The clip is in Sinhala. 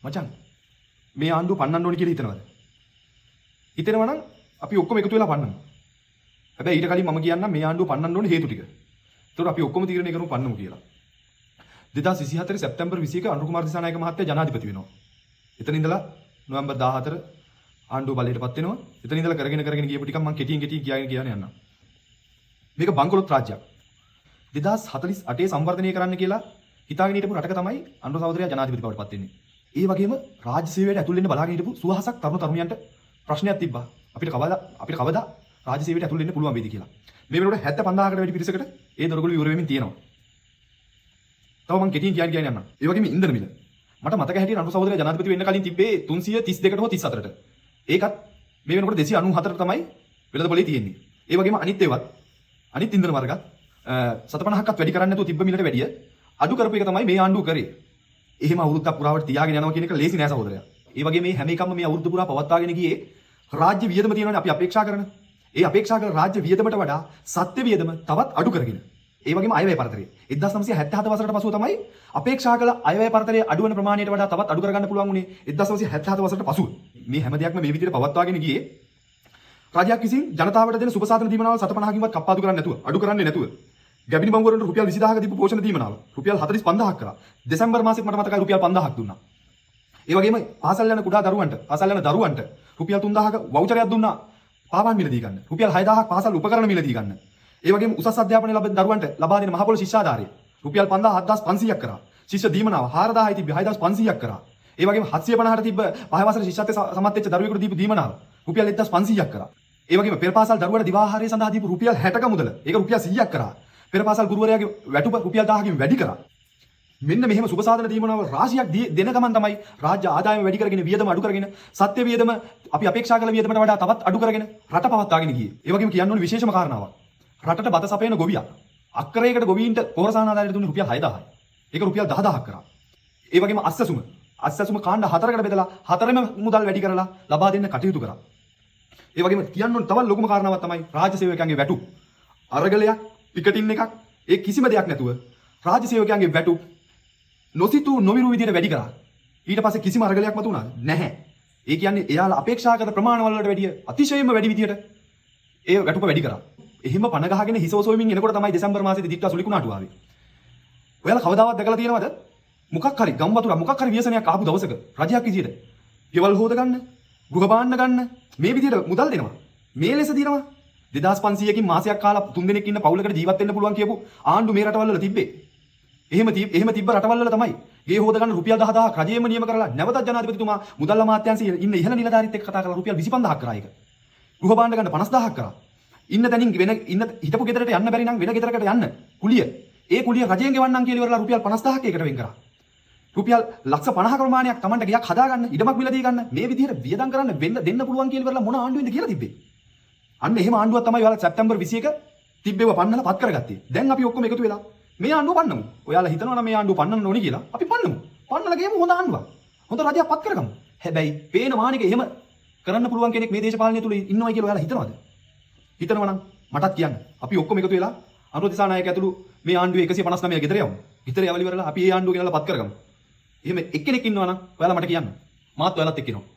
මචං මේ ආණ්ඩුව පන්නන්න ඕනි කියලා හිතනවද? හිතෙනවා නම් අපි ඔක්කොම එකතු වෙලා පන්නමු. හැබැයි ඊට කලින් මම කියන්නම් මේ ආණ්ඩුව පන්නන්න ඕනේ හේතු ටික. ඒතකොට අපි ඔක්කොම තීරණය කරමු පන්නමු කියලා. 2024 සැප්තැම්බර් 21 අනුර කුමාර දිසානායක මහත්තයා ජනාධිපති වෙනවා. එතන ඉඳලා නොවැම්බර් 14 ආණ්ඩුව බලයටපත් වෙනවා. එතන ඉඳලා කරගෙන ගියපු ටිකක් මම කෙටියෙන් කියන්න යන්නම්. මේක බංකොලොත් රාජ්‍යයක්. 2048 සංවර්ධනය කරන්න කියලා හිතාගෙන හිටපු රටක තමයි අනුර සහෝදරයා ජනාධිපති බවට පත් වෙන්නේ. ඒ වගේම රාජ්‍ය සේවයට ඇතුල් වෙන්න බලාගෙන හිටපු සුවහසක් තරුණියන්ට ප්‍රශ්නයක් තිබ්බා. අපිට කවදා රාජ්‍ය සේවයට ඇතුල් වෙන්න පුළුවන් වේද කියලා. මේ වෙනකොට 75000කට වැඩි පිරිසකට ඒ දොරගොල්ලෝ ඉවර වෙමින් තියෙනවා. තව මම කෙටියෙන් කියන්න යන්නම්. ඒ වගේම ඉන්ධන මිල. මට මතක හැටියට අනුර සහෝදරයා ජනාධිපති වෙන්න කලින් තිබ්බේ 332ට හෝ 34ට. ඒකත් මේ වෙනකොට 294ට තමයි වෙළඳ පොලේ තියෙන්නේ. ඒ වගේම අනිත් ඉන්ධන වර්ගත් 750ක්වත් වැඩි කරන්න නැතුව තිබ්බ මිලට වැඩිය අඩු කරපු එක තමයි මේ ආණ්ඩුව කරේ. එහෙම අවුරුද්දක් පුරාවට තියාගෙන යනවා කියන එක ලේසි නෑ සහෝදරයා. ඒ වගේ මේ හැම එකක්ම මේ අවුරුද්ද පුරා පවත්වාගෙන ගියේ රාජ්‍ය වියදම තියෙනවානේ අපි අපේක්ෂා කරන. ඒ අපේක්ෂා කරන රාජ්‍ය වියදමට වඩා සත්‍ය වියදම තවත් අඩු කරගෙන. ඒ වගේම අයවැය පරතරය 1977 වසරට පසුව තමයි අපේක්ෂා කළ අයවැය පරතරය අඩු වෙන ප්‍රමාණයට වඩා තවත් අඩු කරගන්න පුළුවන් වුණේ 1977 වසරට පසුව. මේ හැම දෙයක්ම මේ විදිහට පවත්වාගෙන ගියේ රාජ්‍යයක් විසින් ජනතාවට දෙන සුබසාධන දීමනාව 750කින්වත් කප්පාදු කරන්නේ නැතුව අඩු කරන්නේ නැතුව ගැබිනි බංගුවරන්ට රුපියල් 20000ක දීපු පෝෂණ දීමනාව රුපියල් 45000ක් කරා. දෙසැම්බර් මාසෙත් මට මතකයි රුපියල් 5000ක් දුන්නා. ඒ වගේම පාසල් යන කුඩා දරුවන්ට රුපියල් 3000ක වවුචරයක් දුන්නා පාවාන් මිලදී ගන්න. රුපියල් 6000ක් පාසල් උපකරණ මිලදී ගන්න. ඒ වගේම උසස් අධ්‍යාපනය ලබන දරුවන්ට ලබා දෙන මහපොළ ශිෂ්‍යාධාරය රුපියල් 7500ක් කරා. ශිෂ්‍ය දීමනාව 4000යි තිබ්බේ 6500ක් කරා. ඒ වගේම 750ට තිබ්බ පහ වසර ශිෂ්‍යත්වයේ සමත් වෙච්ච දරුවෙකුට දීපු දීමනාව රුපියල් 1500ක් කරා. ඒ වගේම පෙර පාසල් දරුවන්ට දිවාහාරය සඳහා දීපු රුපියල් 60ක මුදල ඒක රුපියල් 100ක් කරා. පෙර පාසල් ගුරුවරයාගේ වැටුප රුපියල් 1000කින් වැඩි කරා. මෙන්න මෙහෙම සුබසාධන දීමනාව රාශියක් දෙන ගමන් තමයි රාජ්‍ය ආදායම වැඩි කරගෙන වියදම අඩු කරගෙන සත්‍ය වියදම අපි අපේක්ෂා කළ වියදමට වඩා තවත් අඩු කරගෙන රට පවත්වාගෙන ගියේ. ඒ වගේම කියන්න ඕනේ විශේෂම කාරණාවක්. රටට බත සපයන ගොවියා අක්කරයකට ගොවීන්ට පොහොරසාන ආදායයට දුන්නේ රුපියල් 6000යි. ඒක රුපියල් 10000ක් කරා. ඒ වගේම අස්සසුම කාණ්ඩ 4කට බෙදලා 4ම මුදල් වැඩි කරලා ලබා දෙන්න කටයුතු කරා. ඒ වගේම කියන්න ඕනේ තවත් ලොකුම කාරණාවක් තමයි රාජ්‍ය සේවකයන්ගේ වැටු. අරගලයක්, පිකටින් එකක්, ඒ කිසිම දෙයක් නැතුව රාජ්‍ය සේවකයන්ගේ වැටු නොසිතූ නොවිරු විදියට වැඩි කරා. ඊට පස්සේ කිසිම අරගලයක් මතු වුණාද? නැහැ. ඒ කියන්නේ එයාලා අපේක්ෂා කරන ප්‍රමාණවල වලට වැඩිය අතිශයින්ම වැඩි විදියට ඒ වැටුප වැඩි කරා. එහෙම පණ ගහගෙන හිසෝසෝමින් එනකොට තමයි දෙසැම්බර් මාසෙදී දිට්ටා සුලිකුණාටු ආවේ. ඔයාලා කවදාවත් දැකලා තියෙනවද? මොකක් හරි ගම් වතුර මොකක් හරි ව්‍යසනයක් ආපු දවසක රජයක් විදියට ගෙවල් හොද ගන්න, ගෘහ භාණ්ඩ ගන්න මේ විදියට මුදල් දෙනවා. මේ ලෙස දිනනවා. 2500කින් මාසයක් කාලා 3 දෙනෙක් ඉන්න පවුලකට ජීවත් වෙන්න පුළුවන් කියපු ආණ්ඩු මේ රටවල් වල තිබ්බේ. එහෙම තිබ්බ රටවල් වල තමයි ගේ හොද ගන්න රුපියල් 10000ක් රජයේම නියම කරලා නැවතත් ජනාධිපතිතුමා මුදල් අමාත්‍යාංශයේ ඉන්න ඉහළ නිලධාරීත් එක්ක කතා කරලා රුපියල් 25000ක් කරා ඒක. ගෘහ භාණ්ඩ ගන්න 50000ක් කරා. ඉන්න තැනින් හිටපු ගෙදරට යන්න බැරි නම් වෙන ගෙදරකට යන්න කුලිය. ඒ කුලිය රජයෙන් ගෙවන්නම් කියලා ඉවරලා රුපියල් 50000ක් ඒකට වෙන් කරා. රුපියල් ලක්ෂ 50ක ප්‍රමාණයක් Tamanට ගියක් හදාගන්න ඉඩමක් මිලදී ගන්න මේ විදිහට වියදම් කරන්න දෙන්න පුළුවන් කියලා ඉවරලා මොන ආණ්ඩුවෙන්ද කියලා තිබ්බේ. අන්න එහෙම ආණ්ඩුවක් තමයි ඔයාලා සැප්තැම්බර් 21 තිබ්බේව පන්නලා පත් කරගත්තේ. දැන් අපි ඔක්කොම එකතු වෙලා මේ ආණ්ඩුව පන්නමු. ඔයාලා හිතනවා නම් මේ ආණ්ඩුව පන්නන්න ඕනි කියලා. අපි පන්නමු. පන්නලා ගියමු හොඳ ආණ්ඩුවක්. හොඳ රජයක් පත් කරගමු. හැබැයි පේන මානෙක එහෙම කරන්න පුළුවන් කෙනෙක් මේ දේශපාලනය තුල ඉන්නවයි කියලා ඔයාලා හිතනවද? හිතනවා නම් මටත් කියන්න. අපි ඔක්කොම එකතු වෙලා අනුර දිසානායක ඇතුළු මේ ආණ්ඩුවේ 159 ගෙදර යමු. ගෙදර යවලි වරලා අපි මේ ආණ්ඩුව ගෙනලා පත් කරගමු. එහෙම එක්කෙනෙක් ඉන්නවා නම් ඔයාලා මට කියන්න. මාත් ඔයාලත් එක්ක ඉන්නවා.